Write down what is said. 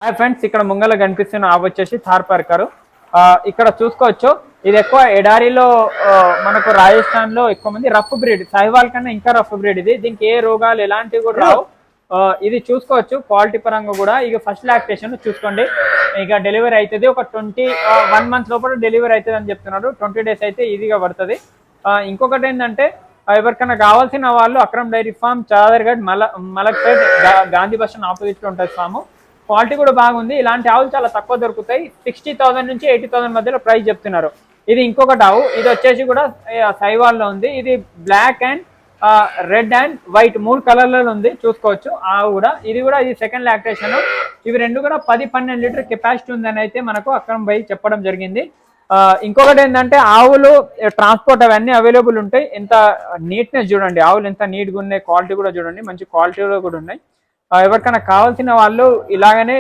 Hi friends, ఇక్కడ ముంగల కనిపిస్తున్న ఆవు వచ్చేసి థార్ పార్కర్. ఇక్కడ చూసుకోవచ్చు, ఇది ఎక్కువ ఎడారిలో మనకు రాజస్థాన్ లో ఎక్కువ మంది రఫ్ బ్రీడ్, సైవాల్ కన్నా ఇంకా రఫ్ బ్రీడ్. దీనికి ఏ రోగాలు ఎలాంటివి కూడా రావు. ఇది చూసుకోవచ్చు క్వాలిటీ పరంగా కూడా. ఇక ఫస్ట్ లాక్టేషన్ చూసుకోండి, ఇక డెలివరీ అవుతుంది ఒక 21 months లోపల డెలివరీ అవుతుంది అని చెప్తున్నారు. 20 days అయితే ఈజీగా పడుతుంది. ఇంకొకటి ఏంటంటే, ఎవరికైనా కావాల్సిన వాళ్ళు Akram dairy farm, Chaderghat, Malakpet, Gandhi bus stand opposite లో ఉంటుంది ఫామ్. క్వాలిటీ కూడా బాగుంది. ఇలాంటి ఆవులు చాలా తక్కువ దొరుకుతాయి. 60,000 నుంచి 80,000 మధ్యలో ప్రైస్ చెప్తున్నారు. ఇది ఇంకొకటి ఆవు, ఇది వచ్చేసి కూడా సైవాల్లో ఉంది. ఇది black and red and white 3 కలర్లలో ఉంది, చూసుకోవచ్చు. ఆవు కూడా ఇది సెకండ్ లాక్టేషన్. ఇవి రెండు కూడా 10-12 లీటర్ కెపాసిటీ ఉందని అయితే మనకు అక్రమ్ భాయ్ చెప్పడం జరిగింది. ఇంకొకటి ఏంటంటే, ఆవులు ట్రాన్స్పోర్ట్ అవన్నీ అవైలబుల్ ఉంటాయి. ఎంత నీట్నెస్ చూడండి, ఆవులు ఎంత నీట్గా ఉన్నాయి. క్వాలిటీ కూడా చూడండి, మంచి క్వాలిటీలో కూడా ఉన్నాయి. ఎవరికైనా కావాల్సిన వాళ్ళు ఇలాగనే